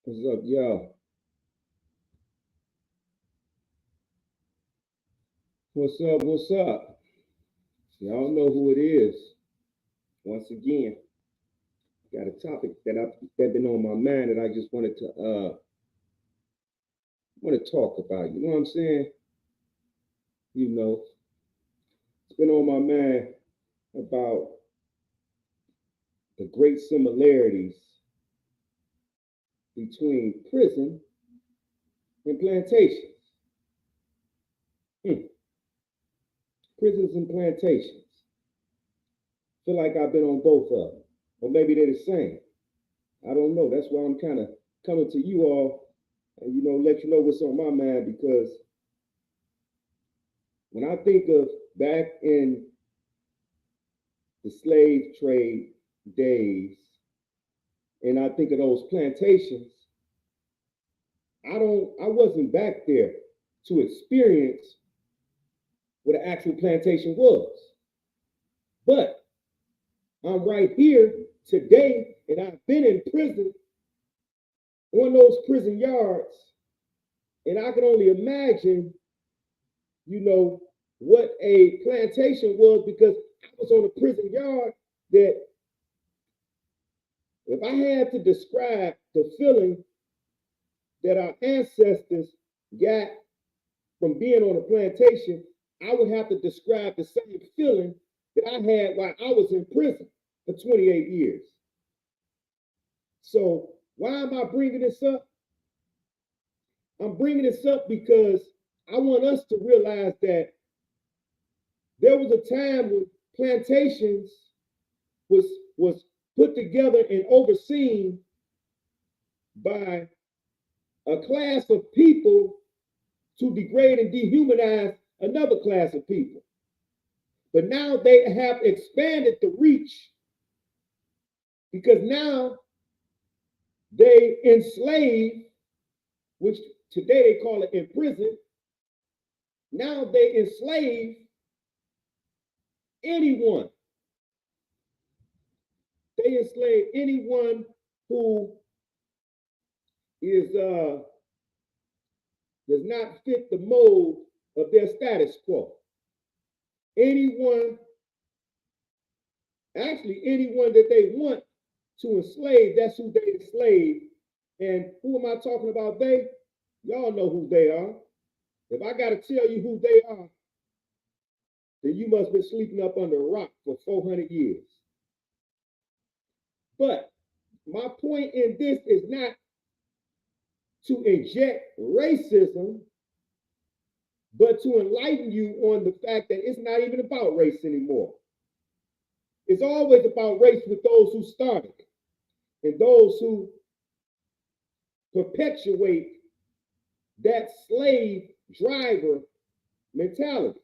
What's up, y'all? What's up? What's up? Y'all know who it is. Once again, got a topic that been on my mind that I just want to talk about. You know what I'm saying? You know, it's been on my mind about the great similarities between prison and plantations. Hmm. Prisons and plantations. Feel like I've been on both of them, or maybe they're the same. I don't know. That's why I'm kind of coming to you all and let you know what's on my mind because when I think of back in the slave trade days and I think of those plantations, I wasn't back there to experience what an actual plantation was. But I'm right here today and I've been in prison on those prison yards and I can only imagine, you know, what a plantation was because I was on a prison yard that if I had to describe the feeling that our ancestors got from being on a plantation, I would have to describe the same feeling that I had while I was in prison for 28 years. So, why am I bringing this up? I'm bringing this up because I want us to realize that there was a time when plantations was was put together and overseen by a class of people to degrade and dehumanize another class of people. But now they have expanded the reach because now they enslave, which today they call it imprison. Now they enslave anyone. They enslave anyone who is does not fit the mold of their status quo. Anyone, actually anyone that they want to enslave, that's who they enslave. And who am I talking about? They, y'all know who they are. If I got to tell you who they are, then you must have been sleeping up under a rock for 400 years. But my point in this is not to inject racism, but to enlighten you on the fact that it's not even about race anymore. It's always about race with those who started and those who perpetuate that slave driver mentality.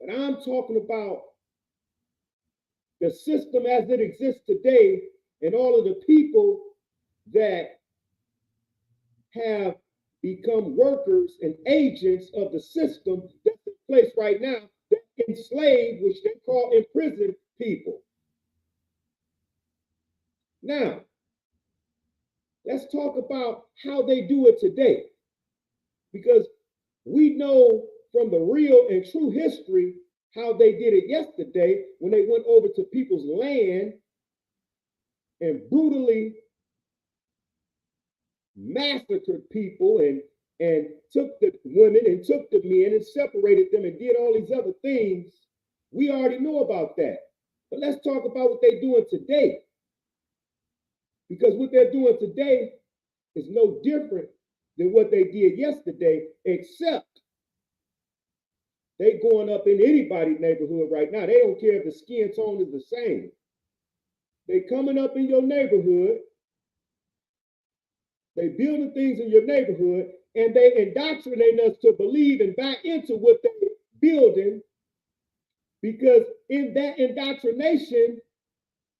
But I'm talking about the system as it exists today and all of the people that have become workers and agents of the system that's in place right now that enslave, which they call imprison people. Now, let's talk about how they do it today. Because we know from the real and true history how they did it yesterday when they went over to people's land and brutally massacred people and took the women and took the men and separated them and did all these other things. We already know about that. But let's talk about what they're doing today. Because what they're doing today is no different than what they did yesterday, except they going up in anybody's neighborhood right now. They don't care if the skin tone is the same. They coming up in your neighborhood. They building things in your neighborhood, and they indoctrinate us to believe and buy into what they're building, because in that indoctrination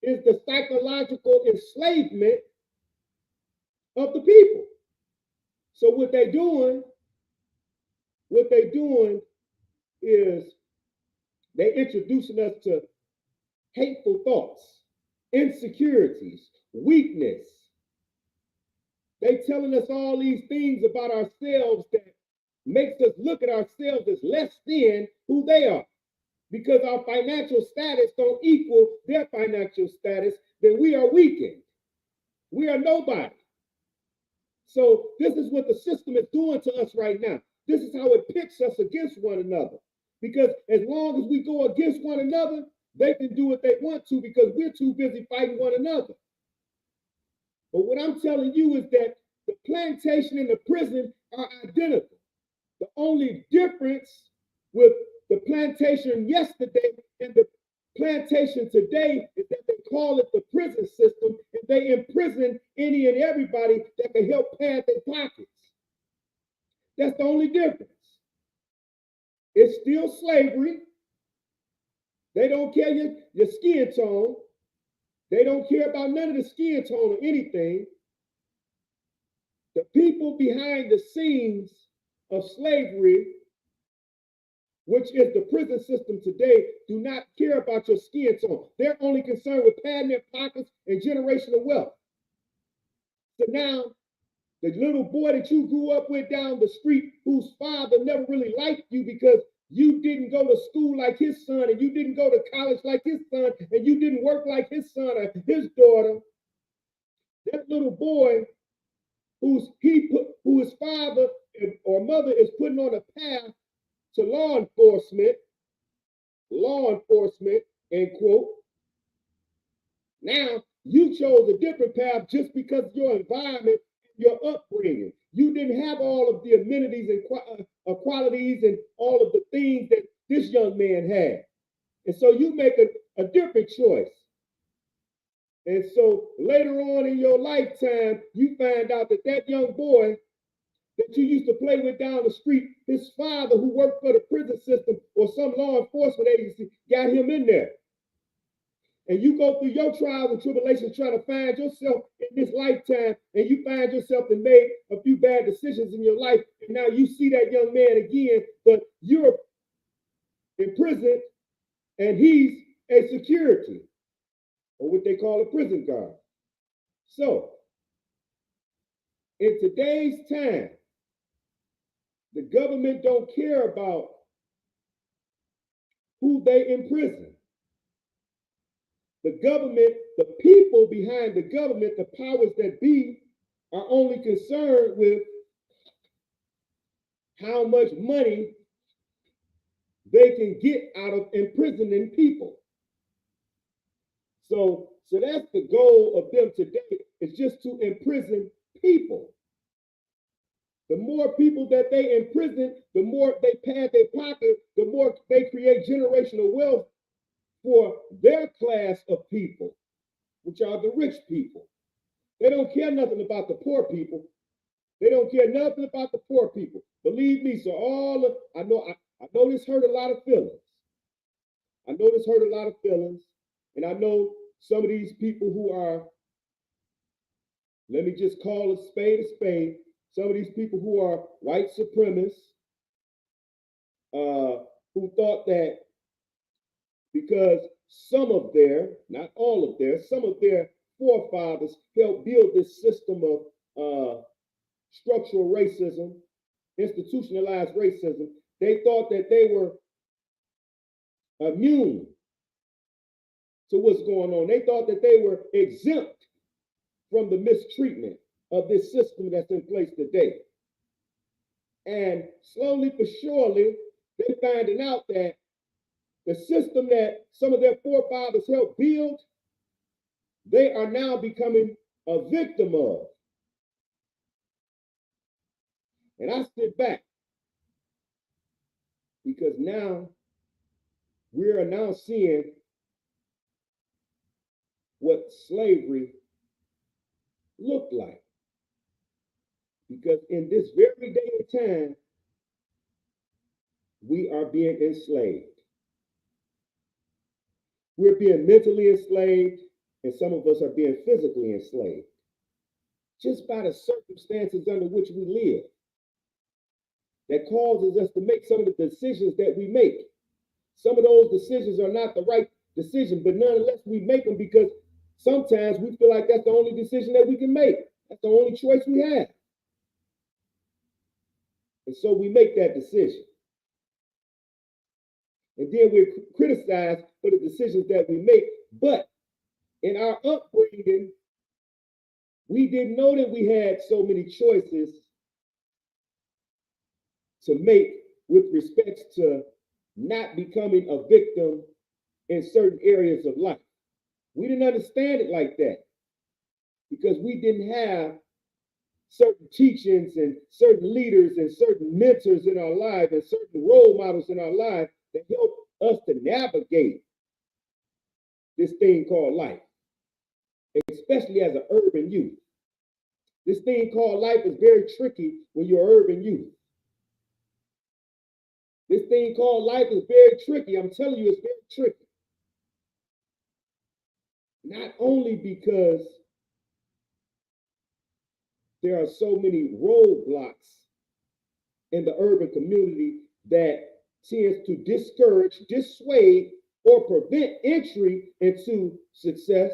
is the psychological enslavement of the people. So what they doing is they introducing us to hateful thoughts, insecurities, weakness, They telling us all these things about ourselves that makes us look at ourselves as less than who they are. Because our financial status don't equal their financial status, then we are weakened. We are nobody. So this is what the system is doing to us right now. This is how it pits us against one another. Because as long as we go against one another, they can do what they want to because we're too busy fighting one another. But what I'm telling you is that the plantation and the prison are identical. The only difference with the plantation yesterday and the plantation today is that they call it the prison system, and they imprison any and everybody that can help pad their pockets. That's the only difference. It's still slavery. They don't care your skin tone. They don't care about none of the skin tone or anything. The people behind the scenes of slavery, which is the prison system today, do not care about your skin tone. They're only concerned with padding their pockets and generational wealth. So now, the little boy that you grew up with down the street, whose father never really liked you because you didn't go to school like his son, and you didn't go to college like his son, and you didn't work like his son or his daughter, that little boy who his father or mother is putting on a path to law enforcement, end quote. Now, you chose a different path just because of your environment, your upbringing. You didn't have all of the amenities and qualities and all of the things that this young man had. And so you make a different choice. And so later on in your lifetime, you find out that that young boy that you used to play with down the street, his father who worked for the prison system or some law enforcement agency got him in there. And you go through your trials and tribulations trying to find yourself in this lifetime, and you find yourself and made a few bad decisions in your life, and now you see that young man again, but you're in prison and he's a security, or what they call a prison guard. So, in today's time, the government don't care about who they imprison. The government, the people behind the government, the powers that be, are only concerned with how much money they can get out of imprisoning people. So that's the goal of them today, is just to imprison people. The more people that they imprison, the more they pad their pocket, the more they create generational wealth for their class of people, which are the rich people. They don't care nothing about the poor people. They don't care nothing about the poor people. Believe me. So I know this hurt a lot of feelings. I know this hurt a lot of feelings, and I know some of these people who are, let me just call a spade, some of these people who are white supremacists, who thought that because some of their, not all of their, some of their forefathers helped build this system of structural racism, institutionalized racism, they thought that they were immune to what's going on. They thought that they were exempt from the mistreatment of this system that's in place today. And slowly but surely, they're finding out that the system that some of their forefathers helped build, they are now becoming a victim of. And I sit back because now we are now seeing what slavery looked like. Because in this very day and time, we are being enslaved. We're being mentally enslaved, and some of us are being physically enslaved, just by the circumstances under which we live, that causes us to make some of the decisions that we make. Some of those decisions are not the right decision, but nonetheless we make them because sometimes we feel like that's the only decision that we can make. That's the only choice we have. And so we make that decision. And then we're criticized for the decisions that we make. But in our upbringing, we didn't know that we had so many choices to make with respect to not becoming a victim in certain areas of life. We didn't understand it like that because we didn't have certain teachings and certain leaders and certain mentors in our life and certain role models in our life that help us to navigate this thing called life, especially as an urban youth. This thing called life is very tricky when you're an urban youth. This thing called life is very tricky. I'm telling you, it's very tricky. Not only because there are so many roadblocks in the urban community that tends to discourage, dissuade, or prevent entry into success,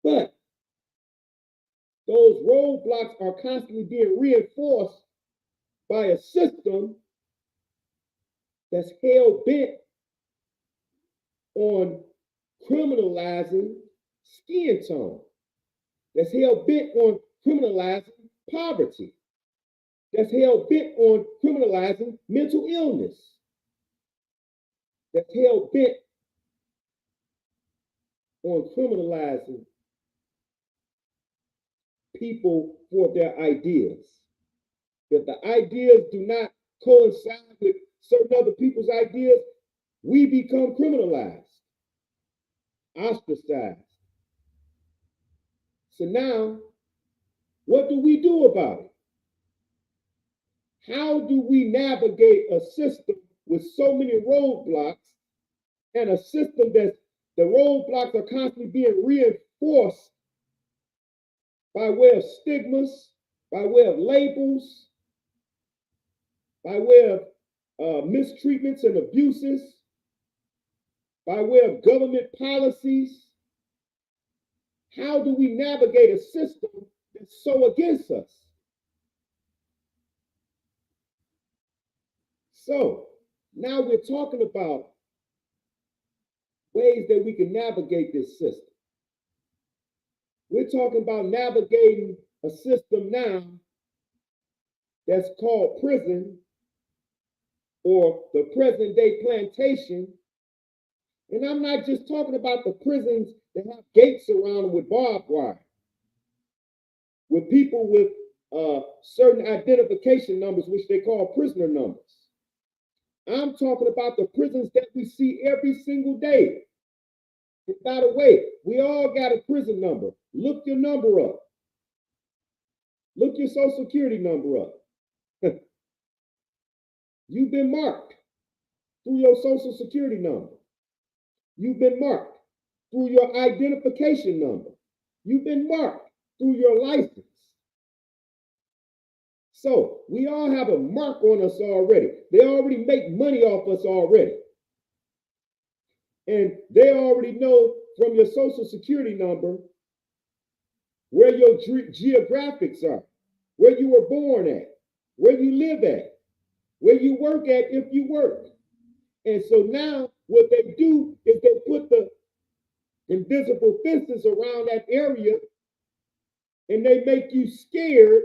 but those roadblocks are constantly being reinforced by a system that's hell-bent on criminalizing skin tone, that's hell-bent on criminalizing poverty, that's hell-bent on criminalizing mental illness, that's hell-bent on criminalizing people for their ideas. If the ideas do not coincide with certain other people's ideas, we become criminalized, ostracized. So now, what do we do about it? How do we navigate a system with so many roadblocks and a system that the roadblocks are constantly being reinforced by way of stigmas, by way of labels, by way of mistreatments and abuses, by way of government policies? How do we navigate a system that's so against us? So now we're talking about ways that we can navigate this system. We're talking about navigating a system now that's called prison or the present day plantation. And I'm not just talking about the prisons that have gates around them with barbed wire, with people with certain identification numbers, which they call prisoner numbers. I'm talking about the prisons that we see every single day. And by the way, we all got a prison number. Look your number up. Look your social security number up. You've been marked through your social security number. You've been marked through your identification number. You've been marked through your license. So we all have a mark on us already. They already make money off us already. And they already know from your social security number where your geographics are, where you were born at, where you live at, where you work at if you work. And so now what they do is they put the invisible fences around that area and they make you scared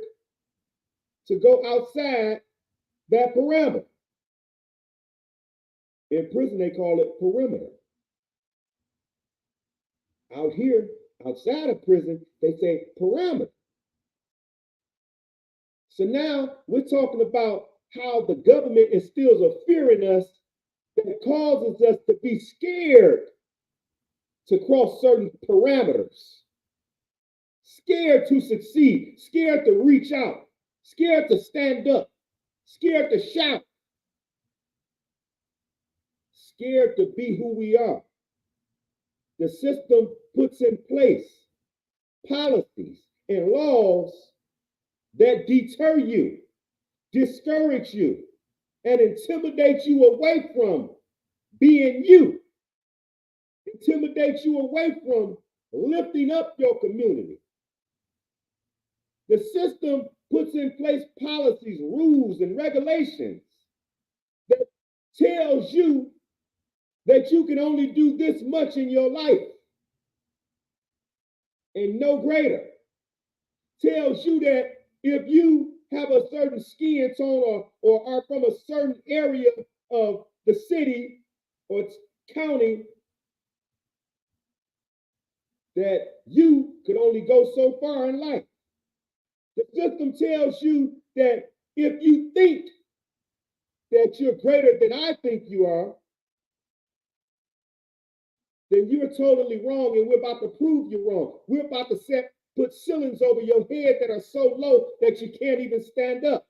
to go outside that parameter. In prison, they call it perimeter. Out here, outside of prison, they say parameter. So now we're talking about how the government instills a fear in us that causes us to be scared to cross certain parameters, scared to succeed, scared to reach out, scared to stand up, scared to shout, scared to be who we are. The system puts in place policies and laws that deter you, discourage you, and intimidate you away from being you, intimidate you away from lifting up your community, The system puts in place policies, rules, and regulations that tells you that you can only do this much in your life and no greater. Tells you that if you have a certain skin tone or are from a certain area of the city or county, that you could only go so far in life. The system tells you that if you think that you're greater than I think you are, then you're totally wrong, and we're about to prove you wrong. We're about to put ceilings over your head that are so low that you can't even stand up.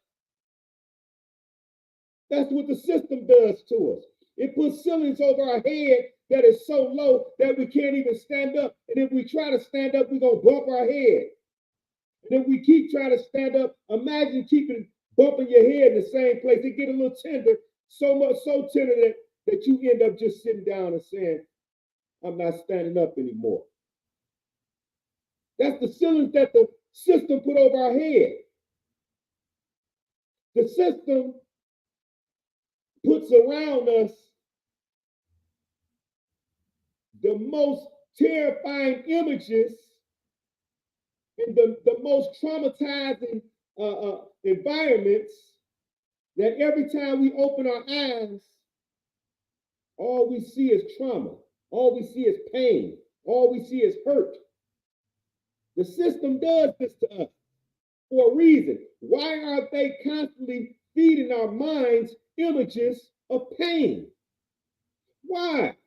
That's what the system does to us. It puts ceilings over our head that is so low that we can't even stand up. And if we try to stand up, we're going to bump our head. And if we keep trying to stand up, imagine bumping your head in the same place. It get a little tender, so tender that you end up just sitting down and saying, I'm not standing up anymore. That's the ceilings that the system put over our head. The system puts around us the most terrifying images and the most traumatizing environments that every time we open our eyes, all we see is trauma. All we see is pain. All we see is hurt. The system does this to us for a reason. Why are they constantly feeding our minds images of pain? Why?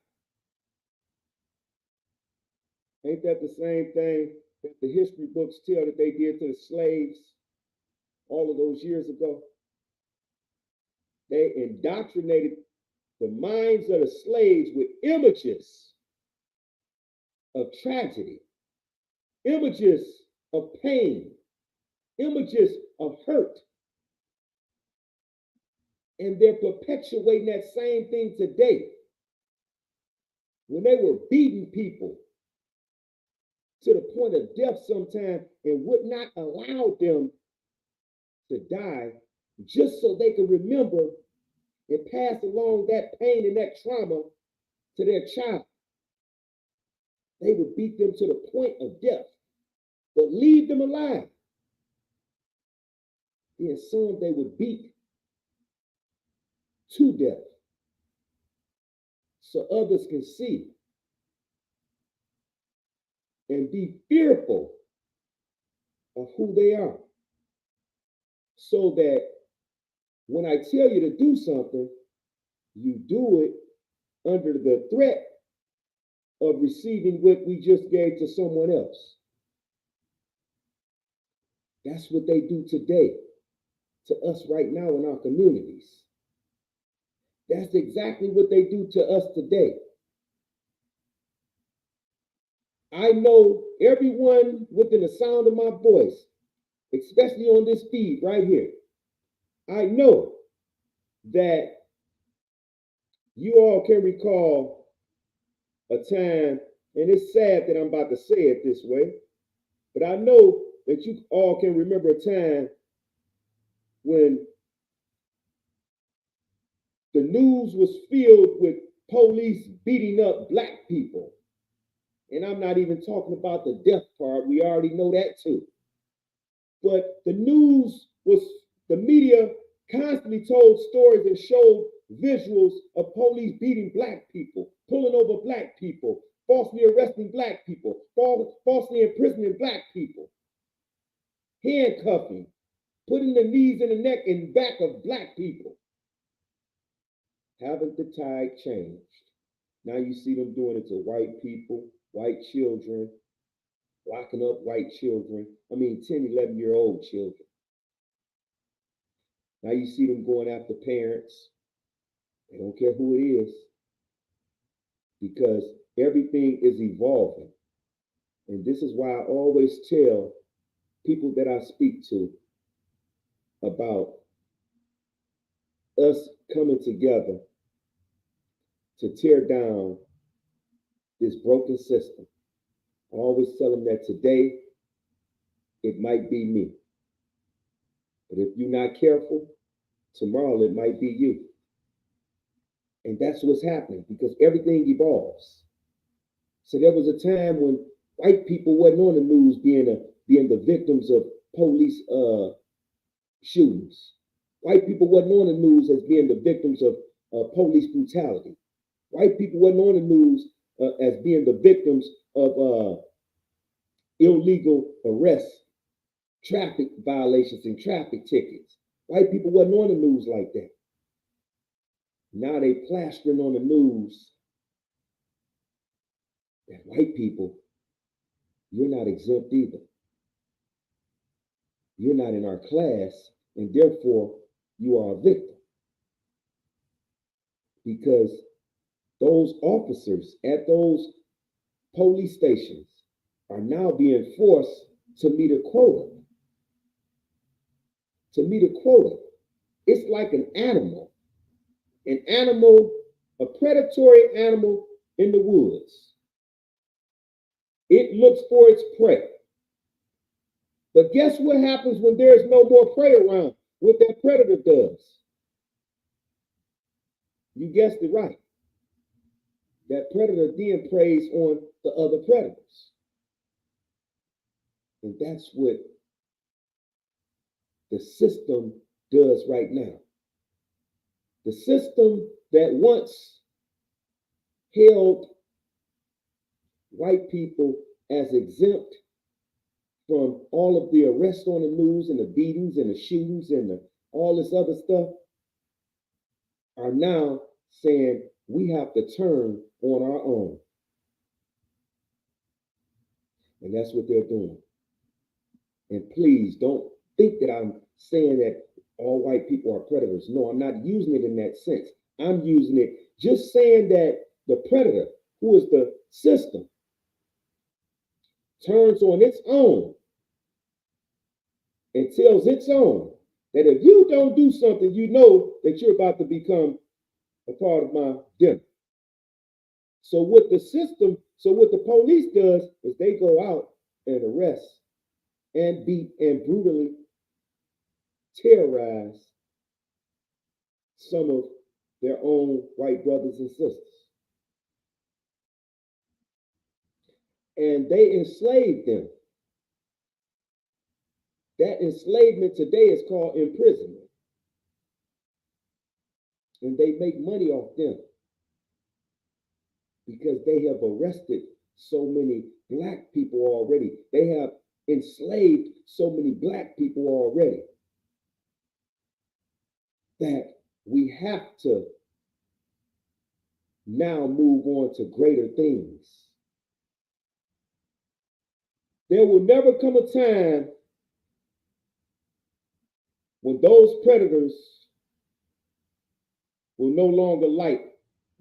Ain't that the same thing that the history books tell that they did to the slaves all of those years ago? They indoctrinated the minds of the slaves with images of tragedy, images of pain, images of hurt. And they're perpetuating that same thing today. When they were beating people to the point of death sometimes and would not allow them to die just so they could remember and pass along that pain and that trauma to their child. They would beat them to the point of death, but leave them alive. Then some they would beat to death so others can see and be fearful of who they are. So that when I tell you to do something, you do it under the threat of receiving what we just gave to someone else. That's what they do today to us right now in our communities. That's exactly what they do to us today. I know everyone within the sound of my voice, especially on this feed right here, I know that you all can recall a time, and it's sad that I'm about to say it this way, but I know that you all can remember a time when the news was filled with police beating up Black people. And I'm not even talking about the death part. We already know that too. But the media constantly told stories and showed visuals of police beating Black people, pulling over Black people, falsely arresting Black people, falsely imprisoning Black people, handcuffing, putting the knees in the neck and back of Black people. Haven't the tide changed? Now you see them doing it to white people, white children, locking up white children. 10, 11-year-old children. Now you see them going after parents. They don't care who it is because everything is evolving. And this is why I always tell people that I speak to about us coming together to tear down this broken system. I always tell them that today it might be me. But if you're not careful, tomorrow it might be you. And that's what's happening because everything evolves. So there was a time when white people wasn't on the news being the victims of police shootings. White people wasn't on the news as being the victims of police brutality. White people wasn't on the news as being the victims of illegal arrests, traffic violations, and traffic tickets. White people wasn't on the news like that. Now they plastering on the news that white people, you're not exempt either. You're not in our class, and therefore you are a victim. Because those officers at those police stations are now being forced to meet a quota. To meet a quota. It's like an animal, a predatory animal in the woods. It looks for its prey. But guess what happens when there's no more prey around? What that predator does? You guessed it right. That predator then preys on the other predators. And that's what the system does right now. The system that once held white people as exempt from all of the arrests on the news and the beatings and the shootings and all this other stuff are now saying we have to turn on our own. And that's what they're doing. And please don't think that I'm saying that all white people are predators. No, I'm not using it in that sense. I'm using it just saying that the predator, who is the system, turns on its own and tells its own that if you don't do something, you know that you're about to become a part of my dinner. So what the police does is they go out and arrest and beat and brutally terrorize some of their own white brothers and sisters. And they enslave them. That enslavement today is called imprisonment. And they make money off them because they have arrested so many black people already. They have enslaved so many black people already that we have to now move on to greater things. There will never come a time when those predators will no longer like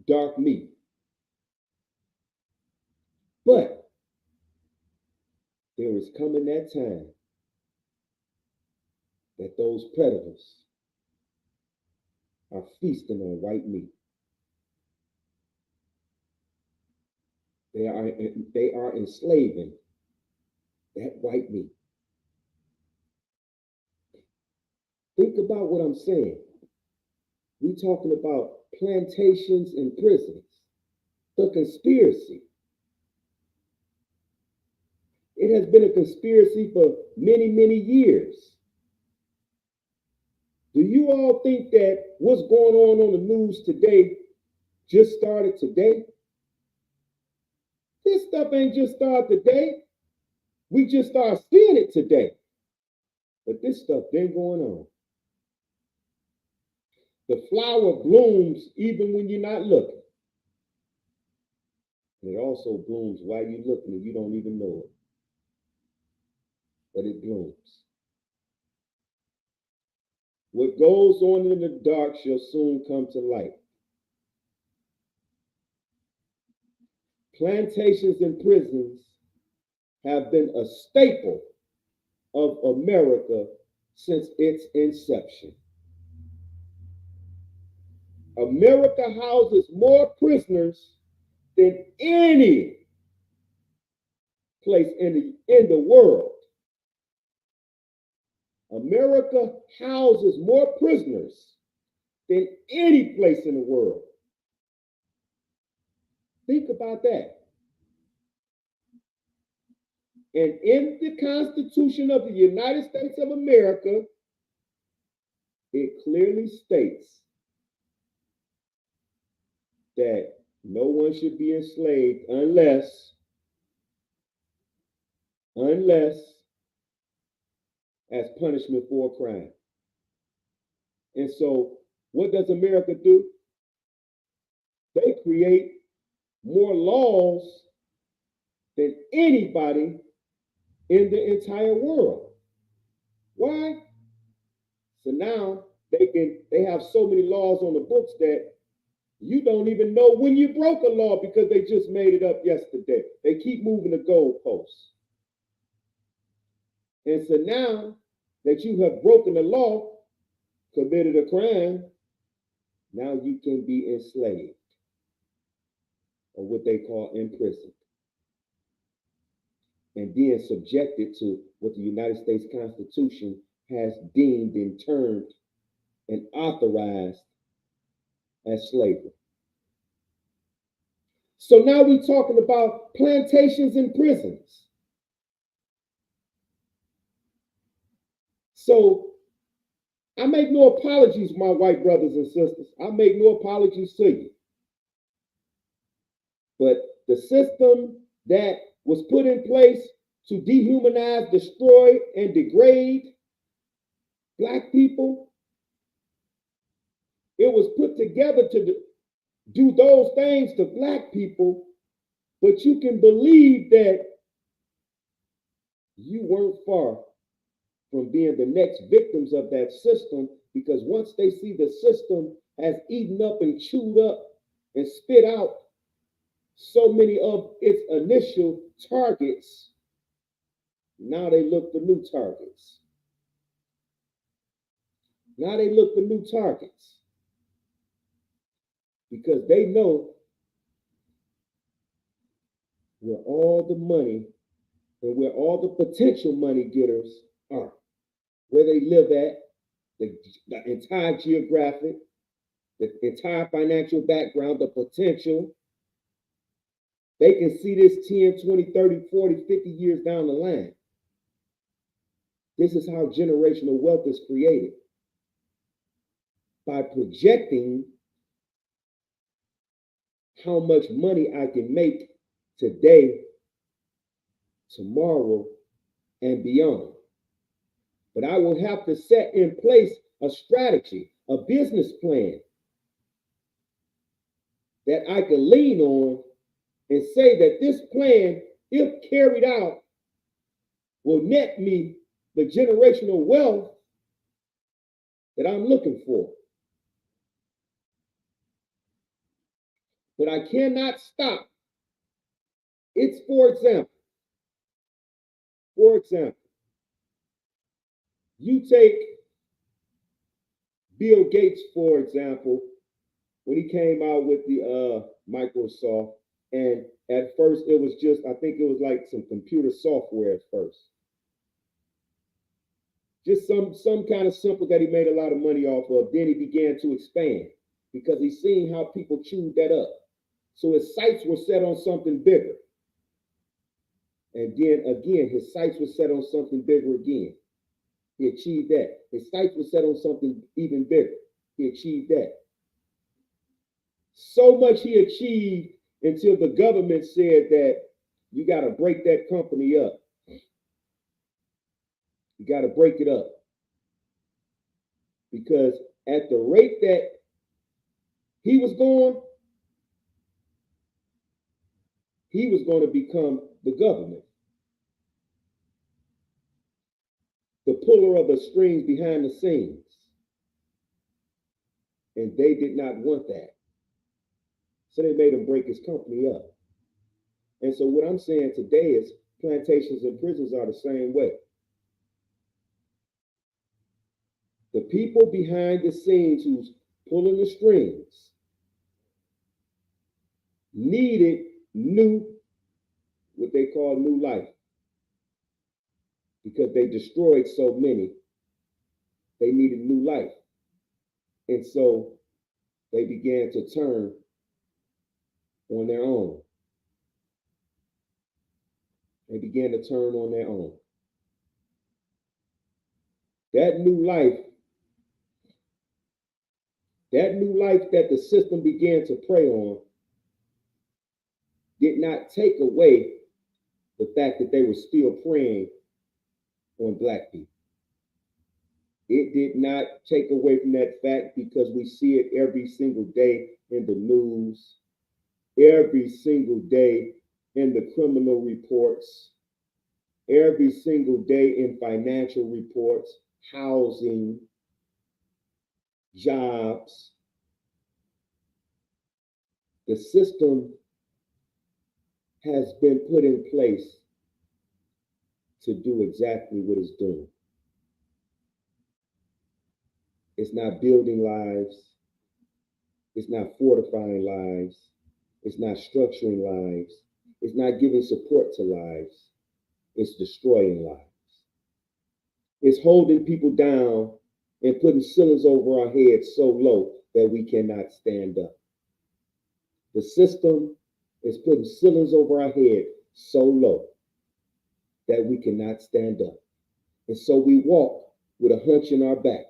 dark meat. But there is coming that time that those predators are feasting on white meat. They are enslaving that white meat. Think about what I'm saying. We're talking about plantations and prisons, the conspiracy. It has been a conspiracy for many, many years. Do you all think that what's going on the news today just started today? This stuff ain't just started today. We just started seeing it today. But this stuff been going on. The flower blooms even when you're not looking. And it also blooms while you're looking and you don't even know it. But it blooms. What goes on in the dark shall soon come to light. Plantations and prisons have been a staple of America since its inception. America houses more prisoners than any place in the world. America houses more prisoners than any place in the world. Think about that. And in the Constitution of the United States of America, it clearly states that no one should be enslaved unless as punishment for a crime. And so, what does America do? They create more laws than anybody in the entire world. Why? So now they have so many laws on the books that you don't even know when you broke a law because they just made it up yesterday. They keep moving the goalposts. And so now that you have broken the law, committed a crime, now you can be enslaved, or what they call imprisoned, and then subjected to what the United States Constitution has deemed and termed and authorized as slavery. So now we're talking about plantations and prisons. So I make no apologies, my white brothers and sisters. I make no apologies to you. But the system that was put in place to dehumanize, destroy, and degrade Black people, it was put together to do those things to Black people, but you can believe that you weren't far from being the next victims of that system, because once they see the system has eaten up and chewed up and spit out so many of its initial targets, now they look for new targets. Now they look for new targets because they know where all the money and where all the potential money getters are, where they live at, the entire geographic, the entire financial background, the potential. They can see this 10, 20, 30, 40, 50 years down the line. This is how generational wealth is created. By projecting how much money I can make today, tomorrow, and beyond. But I will have to set in place a strategy, a business plan that I can lean on and say that this plan, if carried out, will net me the generational wealth that I'm looking for. But I cannot stop. It's, for example, you take Bill Gates, for example, when he came out with the Microsoft, and at first it was just, I think it was like some computer software at first. Just some kind of simple that he made a lot of money off of. Then he began to expand because he's seen how people chewed that up. So his sights were set on something bigger. And then again, his sights were set on something bigger again. He achieved that. His sights were set on something even bigger. He achieved that. So much he achieved until the government said that you got to break that company up. You got to break it up. Because at the rate that he was going to become the government, the puller of the strings behind the scenes. And they did not want that. So they made him break his company up. And so what I'm saying today is plantations and prisons are the same way. The people behind the scenes who's pulling the strings needed what they call new life, because they destroyed so many They needed new life. And so they began to turn on their own. They began to turn on their own. That new life, that the system began to prey on, did not take away the fact that they were still preying on black people. It did not take away from that fact, because we see it every single day in the news, every single day in the criminal reports, every single day in financial reports, housing, jobs. The system has been put in place to do exactly what it's doing. It's not building lives. It's not fortifying lives. It's not structuring lives. It's not giving support to lives. It's destroying lives. It's holding people down and putting ceilings over our heads so low that we cannot stand up. The system is putting ceilings over our head so low that we cannot stand up. And so we walk with a hunch in our back,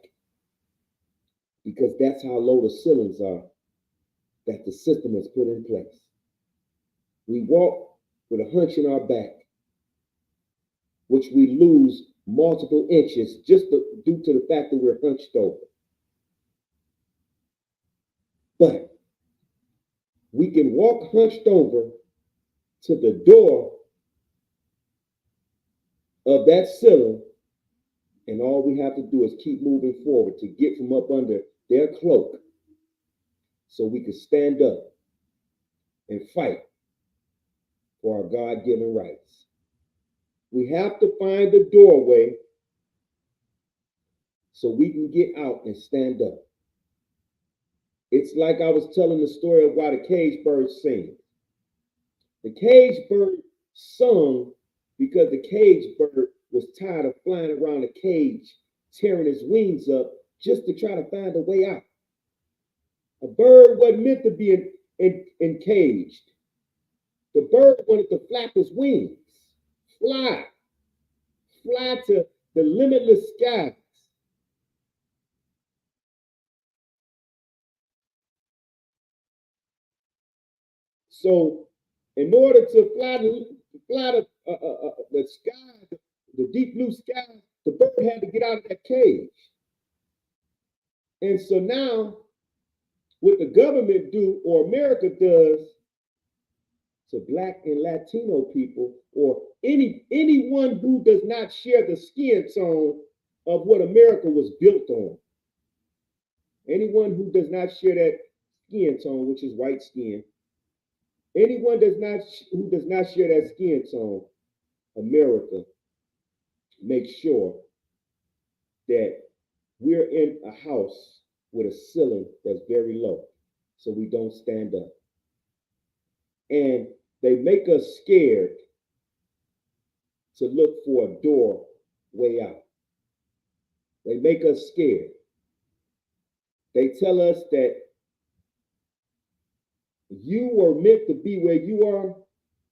because that's how low the ceilings are that the system has put in place. We walk with a hunch in our back, which we lose multiple inches just due to the fact that we're hunched over. But we can walk hunched over to the door of that ceiling, and all we have to do is keep moving forward to get from up under their cloak, so we can stand up and fight for our God-given rights. We have to find the doorway so we can get out and stand up. It's like I was telling the story of why the cage bird sings. The cage bird sung because the cage bird was tired of flying around the cage, tearing his wings up just to try to find a way out. A bird wasn't meant to be encaged. The bird wanted to flap his wings, fly to the limitless skies. So, in order to fly the sky, the deep blue sky, the bird had to get out of that cage. And so now, what the government do, or America does, to Black and Latino people, or anyone who does not share the skin tone of what America was built on. Anyone who does not share that skin tone, which is white skin, anyone who does not share that skin tone, America makes sure that we're in a house with a ceiling that's very low, so we don't stand up. And they make us scared to look for a door way out. They make us scared. They tell us that you were meant to be where you are,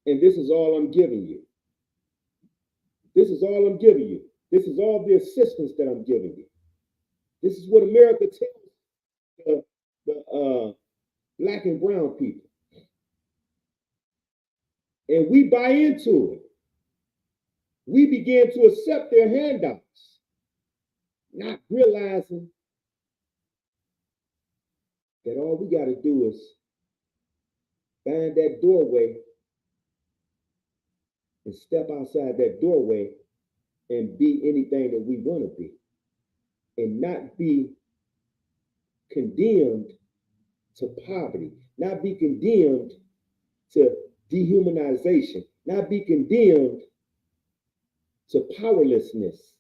and this is all I'm giving you. This is all I'm giving you. This is all the assistance that I'm giving you. This is what America tells the Black and brown people. And we buy into it. We begin to accept their handouts, not realizing that all we got to do is find that doorway and step outside that doorway and be anything that we want to be, and not be condemned to poverty, not be condemned to dehumanization, not be condemned to powerlessness,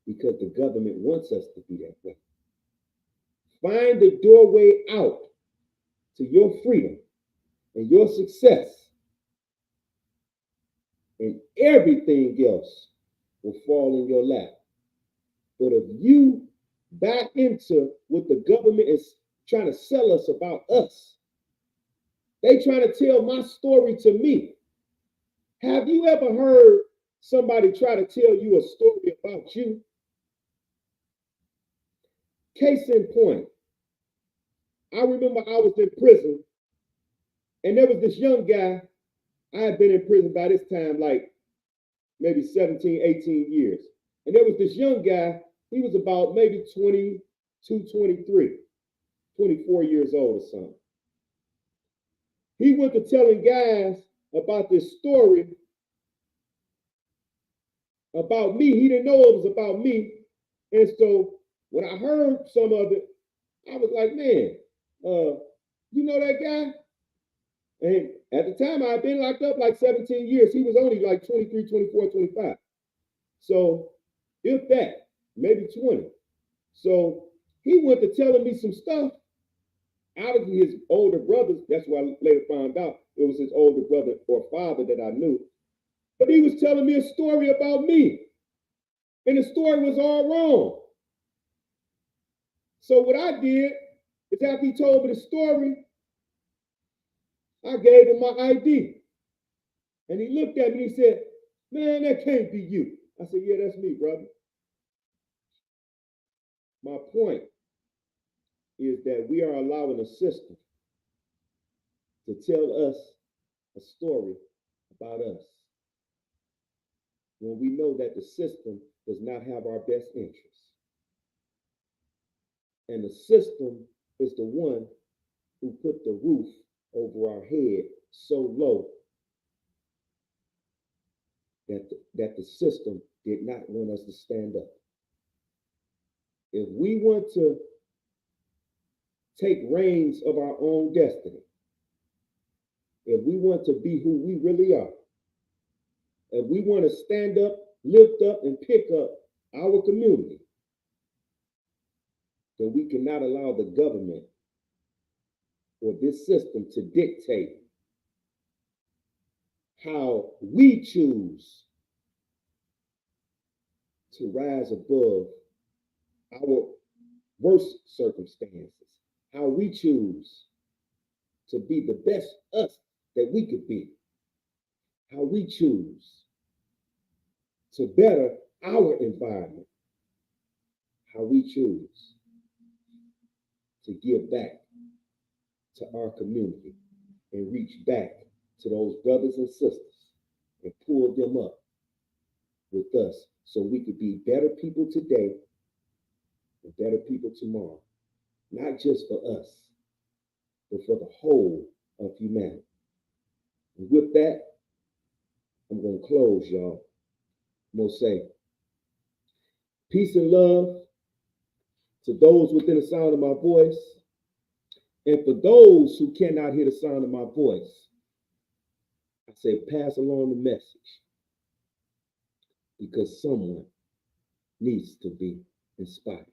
because the government wants us to be that way. Find the doorway out to your freedom and your success, and everything else will fall in your lap. But if you back into what the government is trying to sell us about us, they trying to tell my story to me. Have you ever heard somebody try to tell you a story about you? Case in point, I remember I was in prison and there was this young guy. I had been in prison by this time, like maybe 17, 18 years. And there was this young guy, he was about maybe 22, 23, 24 years old or something. He went to telling guys about this story about me. He didn't know it was about me. And so when I heard some of it, I was like, man, you know that guy? And at the time, I had been locked up like 17 years. He was only like 23, 24, 25. So if that, maybe 20. So he went to telling me some stuff. Obviously, his older brothers, that's why I later found out it was his older brother or father that I knew. But he was telling me a story about me. And the story was all wrong. So what I did is after he told me the story, I gave him my ID. And he looked at me and he said, man, that can't be you. I said, yeah, that's me, brother. My point is that we are allowing a system to tell us a story about us when we know that the system does not have our best interests. And the system is the one who put the roof over our head so low that the system did not want us to stand up. If we want to take reins of our own destiny, if we want to be who we really are, if we want to stand up, lift up, and pick up our community, then we cannot allow the government or this system to dictate how we choose to rise above our worst circumstances, how we choose to be the best us that we could be, how we choose to better our environment, how we choose to give back to our community and reach back to those brothers and sisters and pull them up with us so we could be better people today and better people tomorrow, not just for us, but for the whole of humanity. And with that, I'm going to close, y'all. I'm going to say peace and love to those within the sound of my voice. And for those who cannot hear the sound of my voice, I say pass along the message because someone needs to be inspired.